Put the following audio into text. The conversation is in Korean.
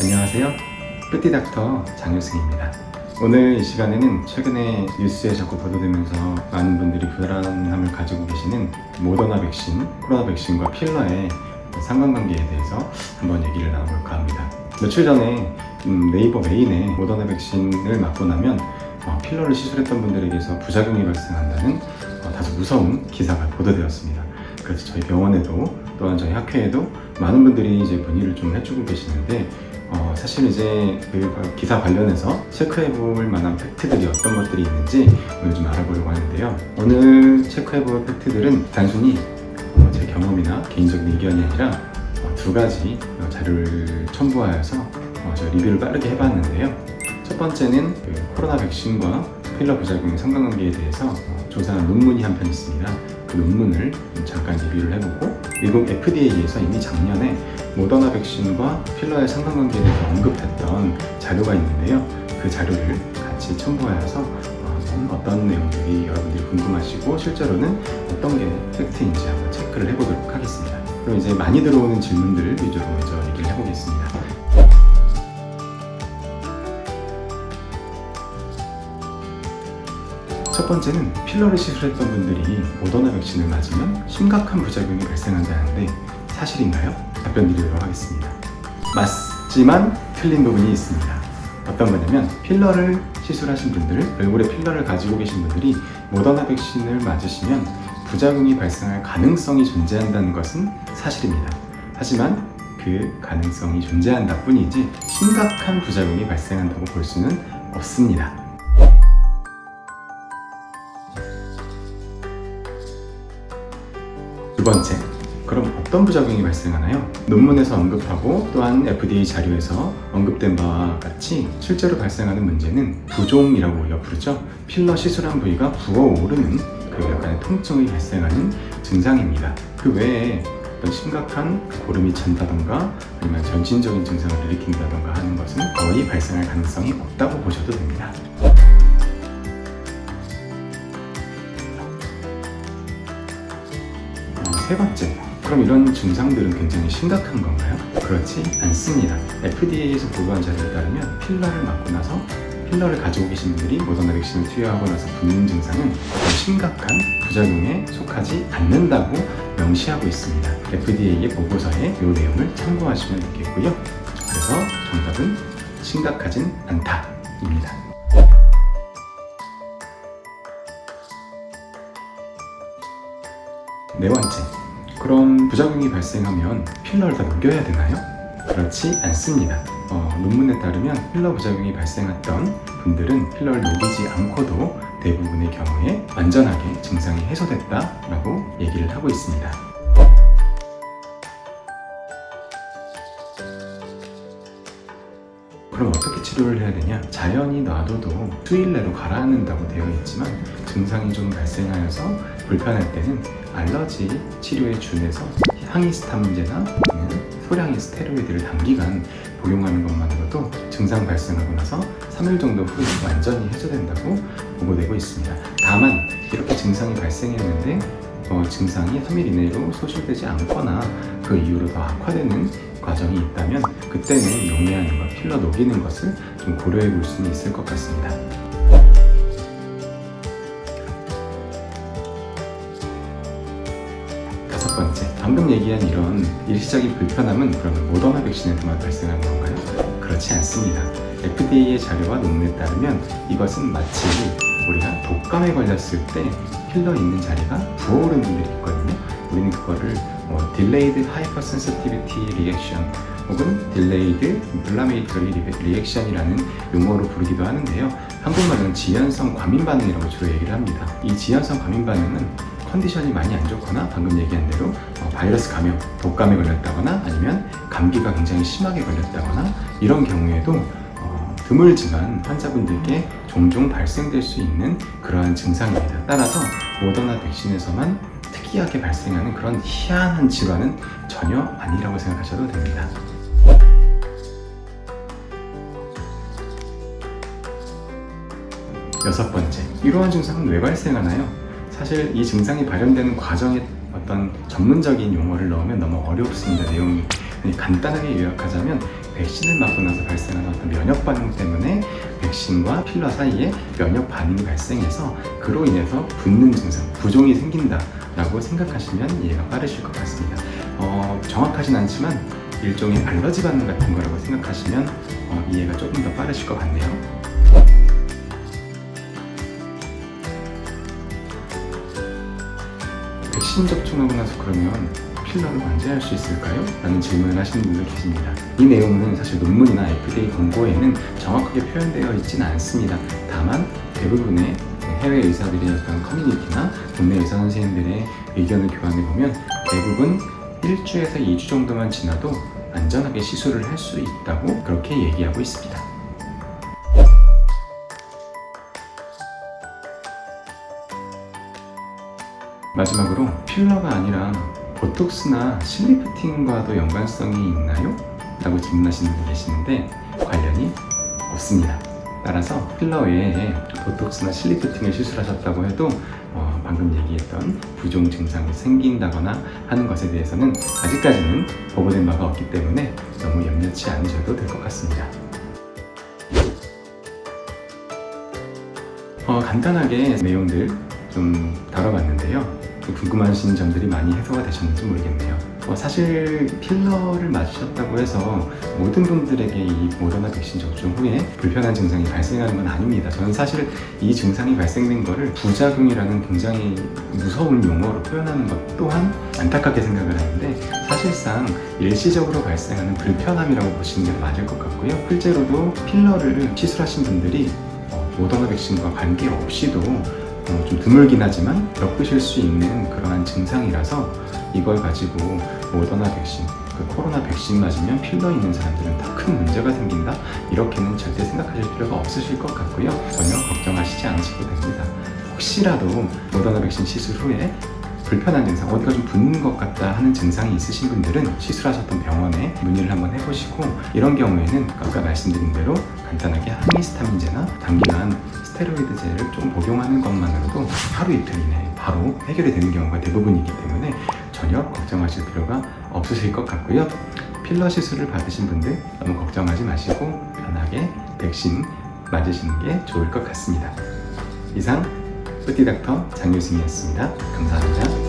안녕하세요. 뿌띠닥터 장효승입니다. 오늘 이 시간에는 최근에 뉴스에 자꾸 보도되면서 많은 분들이 불안함을 가지고 계시는 모더나 백신, 코로나 백신과 필러의 상관관계에 대해서 한번 얘기를 나눠볼까 합니다. 며칠 전에 네이버 메인에 모더나 백신을 맞고 나면 필러를 시술했던 분들에게서 부작용이 발생한다는 다소 무서운 기사가 보도되었습니다. 그래서 저희 병원에도 또한 저희 학회에도 많은 분들이 이제 문의를 좀 해주고 계시는데 사실 이제 그 기사 관련해서 체크해볼 만한 팩트들이 어떤 것들이 있는지 오늘 좀 알아보려고 하는데요. 오늘 체크해볼 팩트들은 단순히 제 경험이나 개인적인 의견이 아니라 두 가지 자료를 첨부하여서 제가 리뷰를 빠르게 해봤는데요. 첫 번째는 그 코로나 백신과 필러 부작용의 상관관계에 대해서 조사한 논문이 한 편 있습니다. 그 논문을 잠깐 리뷰를 해보고, 미국 FDA에서 이미 작년에 모더나 백신과 필러의 상관관계에 대해서 언급했던 자료가 있는데요. 그 자료를 같이 첨부하여서 어떤 내용들이 여러분들이 궁금하시고 실제로는 어떤 게 팩트인지 한번 체크를 해보도록 하겠습니다. 그럼 이제 많이 들어오는 질문들 위주로 먼저 얘기를 해보겠습니다. 첫 번째는 필러를 시술했던 분들이 모더나 백신을 맞으면 심각한 부작용이 발생한다는데 사실인가요? 답변 드리도록 하겠습니다. 맞지만 틀린 부분이 있습니다. 어떤 거냐면, 필러를 시술하신 분들, 얼굴에 필러를 가지고 계신 분들이 모더나 백신을 맞으시면 부작용이 발생할 가능성이 존재한다는 것은 사실입니다. 하지만 그 가능성이 존재한다 뿐이지 심각한 부작용이 발생한다고 볼 수는 없습니다. 두 번째, 그럼 어떤 부작용이 발생하나요? 논문에서 언급하고 또한 FDA 자료에서 언급된 바와 같이 실제로 발생하는 문제는 부종이라고 우리가 부르죠. 필러 시술한 부위가 부어오르는 그 약간의 통증이 발생하는 증상입니다. 그 외에 어떤 심각한 고름이 찬다던가 아니면 전신적인 증상을 일으킨다던가 하는 것은 거의 발생할 가능성이 없다고 보셔도 됩니다. 세 번째, 그럼 이런 증상들은 굉장히 심각한 건가요? 그렇지 않습니다. FDA에서 보고한 자료에 따르면 필러를 맞고 나서 필러를 가지고 계신 분들이 모더나 백신을 투여하고 나서 붙는 증상은 심각한 부작용에 속하지 않는다고 명시하고 있습니다. FDA의 보고서에 이 내용을 참고하시면 되겠고요. 그래서 정답은 심각하진 않다입니다. 네 번째, 그럼 부작용이 발생하면 필러를 다 녹여야 되나요? 그렇지 않습니다. 논문에 따르면 필러 부작용이 발생했던 분들은 필러를 녹이지 않고도 대부분의 경우에 완전하게 증상이 해소됐다라고 얘기를 하고 있습니다. 그럼 어떻게 치료를 해야 되냐? 자연히 놔둬도 수일 내로 가라앉는다고 되어 있지만 증상이 좀 발생하여서 불편할 때는 알러지 치료에 준해서 항히스타민제나 소량의 스테로이드를 단기간 복용하는 것만으로도 증상 발생하고 나서 3일 정도 후에 완전히 해소된다고 보고되고 있습니다. 다만 이렇게 증상이 발생했는데 증상이 3일 이내로 소실되지 않거나 그 이후로 더 악화되는 과정이 있다면 그때는 용이하는 것, 필러 녹이는 것을 좀 고려해 볼 수는 있을 것 같습니다. 다섯 번째, 방금 얘기한 이런 일시적인 불편함은 그러면 모더나 백신에서만 발생하는 건가요? 그렇지 않습니다. FDA의 자료와 논문에 따르면 이것은 마치 우리가 독감에 걸렸을 때 필러 있는 자리가 부어오르는 분들이 있거든요. 우리는 그거를 Delayed Hypersensitivity Reaction 혹은 Delayed Inflammatory Reaction이라는 용어로 부르기도 하는데요. 한국말로는 지연성 과민 반응이라고 주로 얘기를 합니다. 이 지연성 과민 반응은 컨디션이 많이 안 좋거나 방금 얘기한 대로 바이러스 감염, 독감에 걸렸다거나 아니면 감기가 굉장히 심하게 걸렸다거나 이런 경우에도 드물지만 환자분들께 종종 발생될 수 있는 그러한 증상입니다. 따라서 모더나 백신에서만 특이하게 발생하는 그런 희한한 질환은 전혀 아니라고 생각하셔도 됩니다. 여섯 번째, 이러한 증상은 왜 발생하나요? 사실 이 증상이 발현되는 과정에 어떤 전문적인 용어를 넣으면 너무 어렵습니다. 내용이 간단하게 요약하자면 백신을 맞고 나서 발생하는 어떤 면역 반응 때문에 백신과 필러 사이에 면역 반응이 발생해서 그로 인해서 붓는 증상, 부종이 생긴다라고 생각하시면 이해가 빠르실 것 같습니다. 정확하진 않지만 일종의 알러지 반응 같은 거라고 생각하시면 이해가 조금 더 빠르실 것 같네요. 백신 접종하고 나서 그러면 필러를 언제 할 수 있을까요? 라는 질문을 하시는 분들 계십니다. 이 내용은 사실 논문이나 FDA 권고에는 정확하게 표현되어 있지는 않습니다. 다만 대부분의 해외 의사들의 어떤 커뮤니티나 국내 의사 선생님들의 의견을 교환해 보면 대부분 1주에서 2주 정도만 지나도 안전하게 시술을 할 수 있다고 그렇게 얘기하고 있습니다. 마지막으로 필러가 아니라 보톡스나 실리프팅과도 연관성이 있나요? 라고 질문하시는 분이 계시는데 관련이 없습니다. 따라서 필러 외에 보톡스나 실리프팅을 시술하셨다고 해도 방금 얘기했던 부종 증상이 생긴다거나 하는 것에 대해서는 아직까지는 보고된 바가 없기 때문에 너무 염려치 않으셔도 될 것 같습니다. 간단하게 내용들 좀 다뤄봤는데요. 궁금하신 점들이 많이 해소가 되셨는지 모르겠네요. 사실 필러를 맞으셨다고 해서 모든 분들에게 이 모더나 백신 접종 후에 불편한 증상이 발생하는 건 아닙니다. 저는 사실 이 증상이 발생된 거를 부작용이라는 굉장히 무서운 용어로 표현하는 것 또한 안타깝게 생각을 하는데 사실상 일시적으로 발생하는 불편함이라고 보시는 게 맞을 것 같고요. 실제로도 필러를 시술하신 분들이 모더나 백신과 관계없이도 좀 드물긴 하지만 겪으실 수 있는 그러한 증상이라서 이걸 가지고 모더나 백신, 코로나 백신 맞으면 필러 있는 사람들은 다 큰 문제가 생긴다? 이렇게는 절대 생각하실 필요가 없으실 것 같고요. 전혀 걱정하시지 않으셔도 됩니다. 혹시라도 모더나 백신 시술 후에 불편한 증상, 어디가 좀 붓는 것 같다 하는 증상이 있으신 분들은 시술하셨던 병원에 문의를 한번 해보시고 이런 경우에는 아까 말씀드린 대로 간단하게 항히스타민제나 단기간 스테로이드제를 좀 복용하는 것만으로도 하루 이틀 이내에 바로 해결이 되는 경우가 대부분이기 때문에 전혀 걱정하실 필요가 없으실 것 같고요. 필러 시술을 받으신 분들 너무 걱정하지 마시고 편하게 백신 맞으시는 게 좋을 것 같습니다. 이상 뿌띠닥터 장유승이었습니다. 감사합니다.